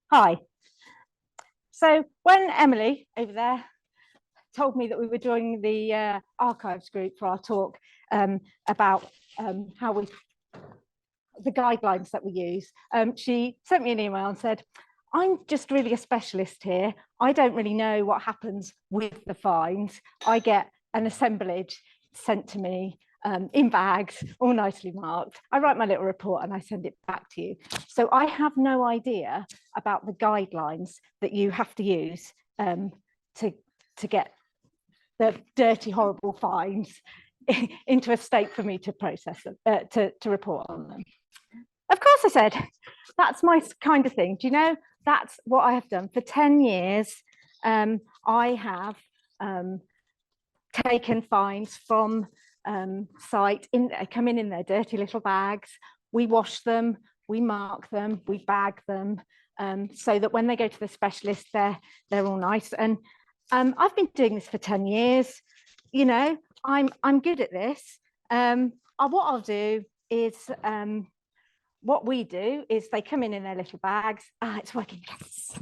Hi. So when Emily over there told me that we were joining the archives group for our talk about the guidelines that we use, she sent me an email and said, I'm just really a specialist here. I don't really know what happens with the finds. I get an assemblage sent to me in bags, all nicely marked. I write my little report and I send it back to you. So I have no idea about the guidelines that you have to use to get the dirty, horrible finds into a state for me to process them, to report on them. Of course, I said, that's my kind of thing. Do you know, that's what I have done for 10 years. I have taken finds from site, they come in their dirty little bags. We wash them, we mark them, we bag them, so that when they go to the specialist, they're all nice. And I've been doing this for 10 years. You know, I'm good at this. What I'll do is, what we do is they come in their little bags. It's working, yes.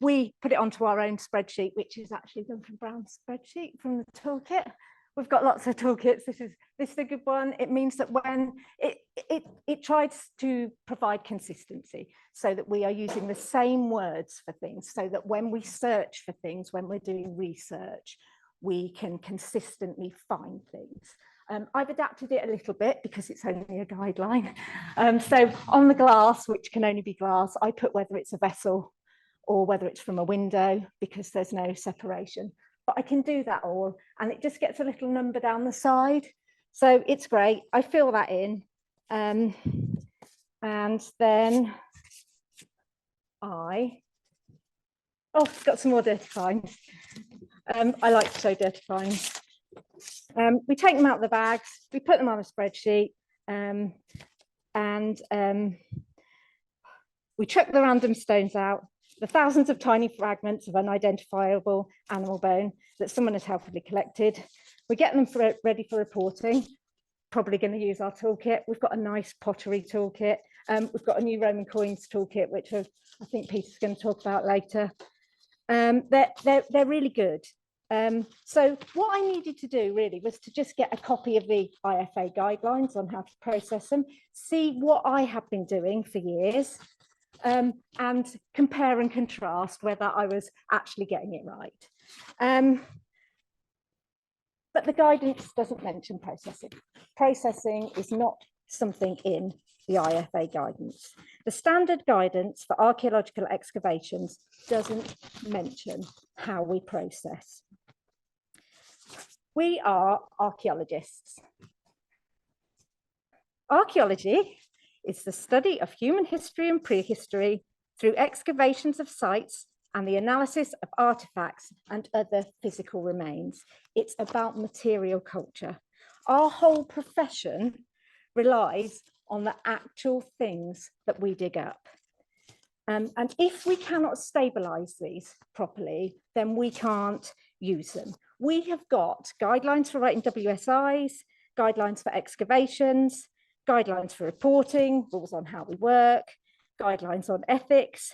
We put it onto our own spreadsheet, which is actually Duncan Brown's spreadsheet from the toolkit. We've got lots of toolkits. This is a good one. It means that when it tries to provide consistency, so that we are using the same words for things, so that when we search for things, when we're doing research, we can consistently find things. I've adapted it a little bit because it's only a guideline. So on the glass, which can only be glass, I put whether it's a vessel or whether it's from a window, because there's no separation. But I can do that all, and it just gets a little number down the side. So it's great. I fill that in. And then it's got some more dirty finds. I like to show dirty finds. We take them out of the bags, we put them on a spreadsheet, and we chuck the random stones out, the thousands of tiny fragments of unidentifiable animal bone that someone has helpfully collected. We get them ready for reporting, probably going to use our toolkit. We've got a nice pottery toolkit. We've got a new Roman coins toolkit, which I think Peter's going to talk about later. They're really good. So what I needed to do really was to just get a copy of the IFA guidelines on how to process them, see what I have been doing for years, and compare and contrast whether I was actually getting it right. But the guidance doesn't mention processing. Processing is not something in the IFA guidance. The standard guidance for archaeological excavations doesn't mention how we process. We are archaeologists. Archaeology is the study of human history and prehistory through excavations of sites and the analysis of artifacts and other physical remains. It's about material culture. Our whole profession relies on the actual things that we dig up. And if we cannot stabilise these properly, then we can't use them. We have got guidelines for writing WSIs, guidelines for excavations, guidelines for reporting, rules on how we work, guidelines on ethics,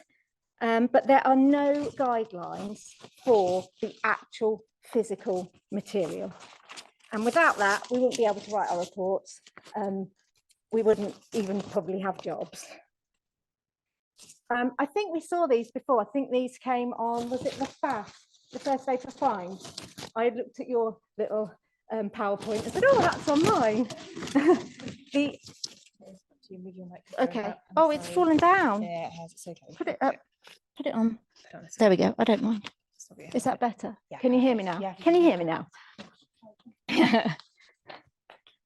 but there are no guidelines for the actual physical material. And without that, we wouldn't be able to write our reports. We wouldn't even probably have jobs. I think we saw these before. I think these came on, was it the FAFF, the first day for finds? I looked at your little PowerPoint and said, oh, that's on mine. Okay. Oh, it's fallen down. Yeah, it has. It's okay. Put it up. Put it on. There we go. I don't mind. Is that better? Yeah. Can you hear me now? Yeah. Can you hear me now?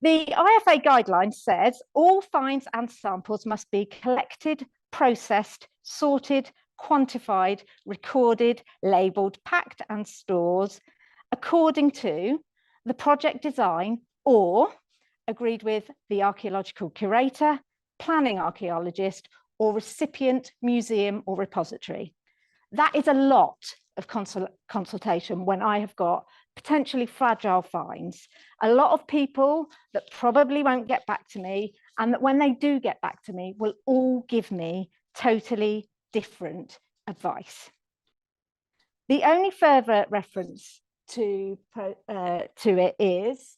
The IFA guideline says all finds and samples must be collected, processed, sorted, quantified, recorded, labelled, packed and stored according to the project design or agreed with the archaeological curator, planning archaeologist, or recipient museum or repository. That is a lot of consultation when I have got potentially fragile finds. A lot of people that probably won't get back to me, and that when they do get back to me will all give me totally different advice. The only further reference to it is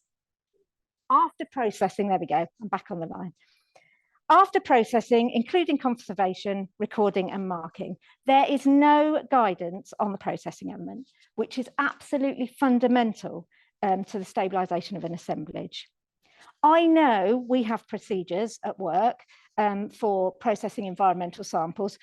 after processing, there we go, I'm back on the line. After processing, including conservation, recording and marking, there is no guidance on the processing element, which is absolutely fundamental to the stabilisation of an assemblage. I know we have procedures at work for processing environmental samples.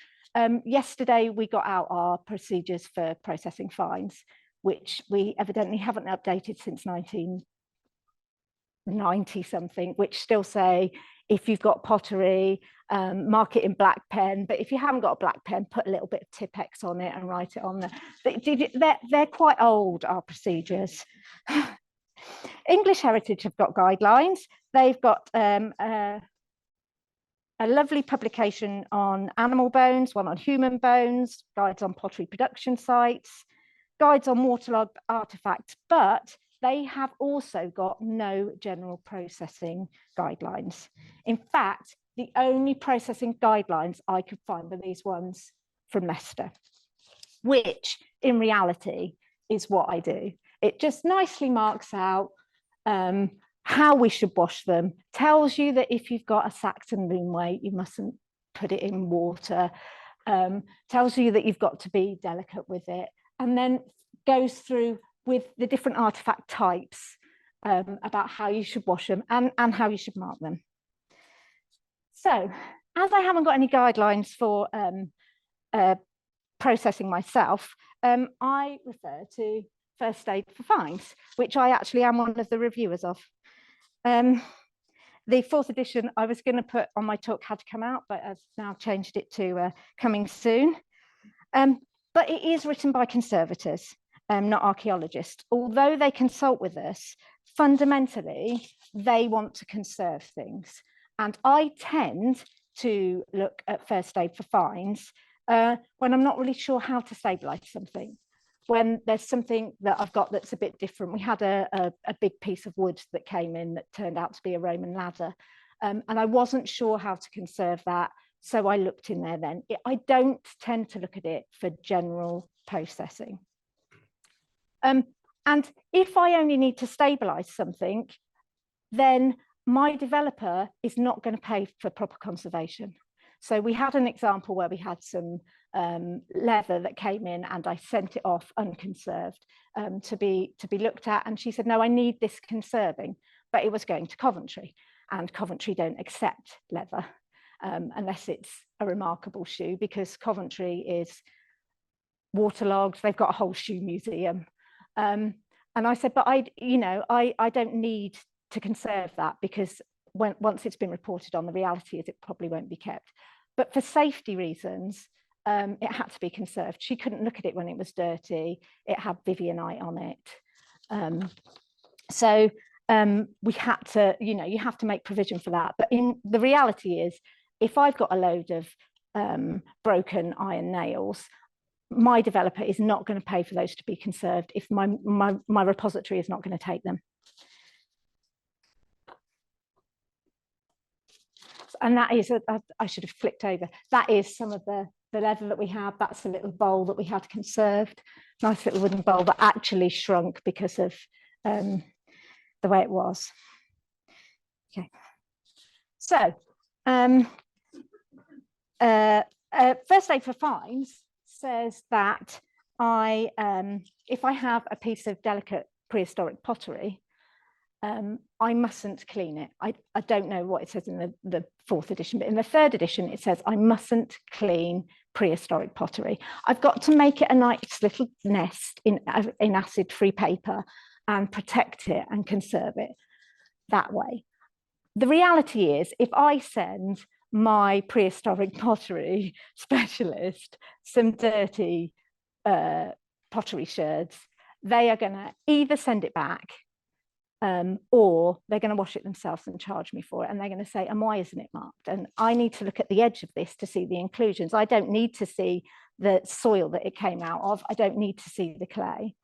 Yesterday, we got out our procedures for processing fines, which we evidently haven't updated since 1990 something, which still say, if you've got pottery, mark it in black pen, but if you haven't got a black pen, put a little bit of Tipex on it and write it on there. They're quite old, our procedures. English Heritage have got guidelines. They've got a lovely publication on animal bones, one on human bones, guides on pottery production sites, guides on waterlogged artifacts, but they have also got no general processing guidelines. In fact, the only processing guidelines I could find were these ones from Leicester, which in reality is what I do. It just nicely marks out how we should wash them, tells you that if you've got a Saxon loom weight, you mustn't put it in water, tells you that you've got to be delicate with it, and then goes through with the different artifact types about how you should wash them and how you should mark them. So, as I haven't got any guidelines for processing myself, I refer to First Aid for Fines, which I actually am one of the reviewers of. The fourth edition I was going to put on my talk had to come out, but I've now changed it to coming soon. But it is written by conservators, not archaeologists. Although they consult with us, fundamentally, they want to conserve things. And I tend to look at First Aid for Fines when I'm not really sure how to stabilise something. When there's something that I've got that's a bit different. We had a big piece of wood that came in that turned out to be a Roman ladder. And I wasn't sure how to conserve that. So I looked in there then. I don't tend to look at it for general processing. And if I only need to stabilise something, then my developer is not going to pay for proper conservation. So we had an example where we had some leather that came in and I sent it off unconserved to be looked at. And she said, no, I need this conserving, but it was going to Coventry, and Coventry don't accept leather unless it's a remarkable shoe, because Coventry is waterlogged. They've got a whole shoe museum. And I said, but I don't need to conserve that, because once it's been reported on, the reality is it probably won't be kept. But for safety reasons, it had to be conserved. She couldn't look at it when it was dirty. It had Vivianite on it. So we had to, you have to make provision for that. But the reality is, if I've got a load of broken iron nails, my developer is not going to pay for those to be conserved if my repository is not going to take them. And that is, I should have flicked over, that is some of the leather that we had. That's a little bowl that we had conserved, nice little wooden bowl that actually shrunk because of the way it was. Okay, so First Aid for Fines says that if I have a piece of delicate prehistoric pottery, I mustn't clean it. I don't know what it says in the fourth edition, but in the third edition, it says I mustn't clean prehistoric pottery. I've got to make it a nice little nest in acid-free paper and protect it and conserve it that way. The reality is, if I send my prehistoric pottery specialist some dirty pottery sherds, they are going to either send it back or they're going to wash it themselves and charge me for it. And they're going to say, and why isn't it marked? And I need to look at the edge of this to see the inclusions. I don't need to see the soil that it came out of. I don't need to see the clay.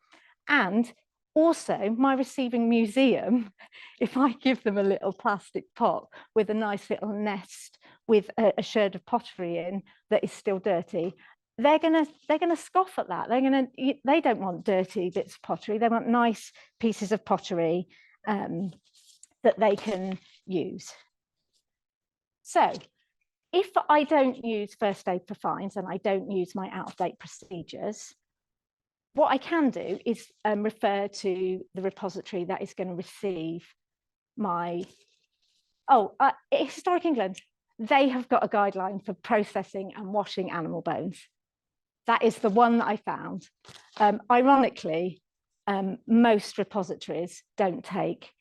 And also my receiving museum, if I give them a little plastic pot with a nice little nest with a sherd of pottery in that is still dirty, they're gonna scoff at that. They don't want dirty bits of pottery. They want nice pieces of pottery that they can use. So if I don't use first aid for fines and I don't use my out-of-date procedures, what I can do is refer to the repository that is going to receive my, Historic England, they have got a guideline for processing and washing animal bones. That is the one that I found. Ironically, most repositories don't take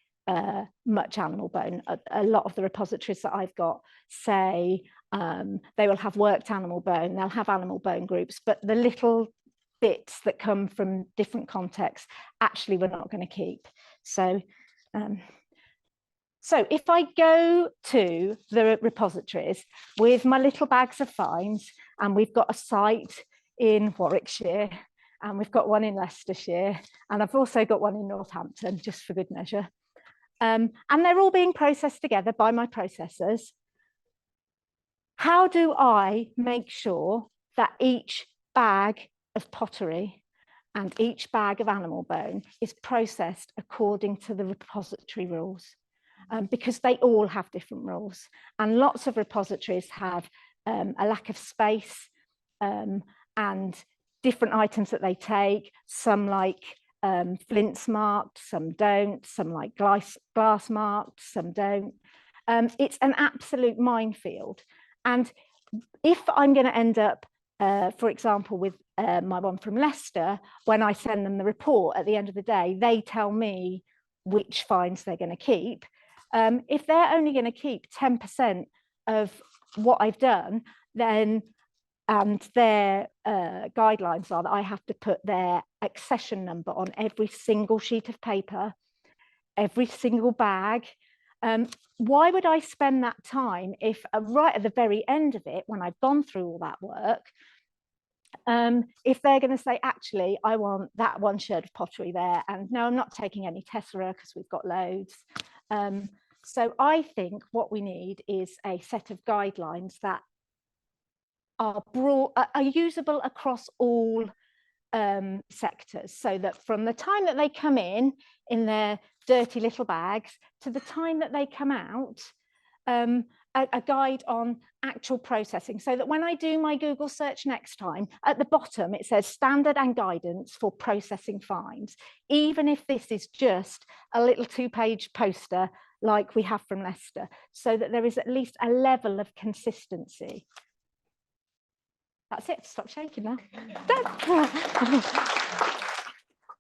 much animal bone. A lot of the repositories that I've got say they will have worked animal bone, they'll have animal bone groups, but the little bits that come from different contexts, actually we're not going to keep. So if I go to the repositories with my little bags of fines, and we've got a site in Warwickshire, and we've got one in Leicestershire, and I've also got one in Northampton, just for good measure. And they're all being processed together by my processors. How do I make sure that each bag of pottery and each bag of animal bone is processed according to the repository rules? Because they all have different rules, and lots of repositories have a lack of space and different items that they take. Some like flints marked, some don't, some like glass marked, some don't. It's an absolute minefield. And if I'm going to end up, for example, with my one from Leicester, when I send them the report at the end of the day, they tell me which fines they're going to keep. If they're only going to keep 10% of what I've done, then, and their guidelines are that I have to put their accession number on every single sheet of paper, every single bag. Why would I spend that time if right at the very end of it, when I've gone through all that work, if they're going to say, actually, I want that one sherd of pottery there, and no, I'm not taking any tessera because we've got loads. So I think what we need is a set of guidelines that are broad, are usable across all sectors, so that from the time that they come in their dirty little bags to the time that they come out, a guide on actual processing, so that when I do my Google search next time, at the bottom it says standard and guidance for processing fines, even if this is just a little 2-page poster like we have from Leicester, so that there is at least a level of consistency. That's it, stop shaking now.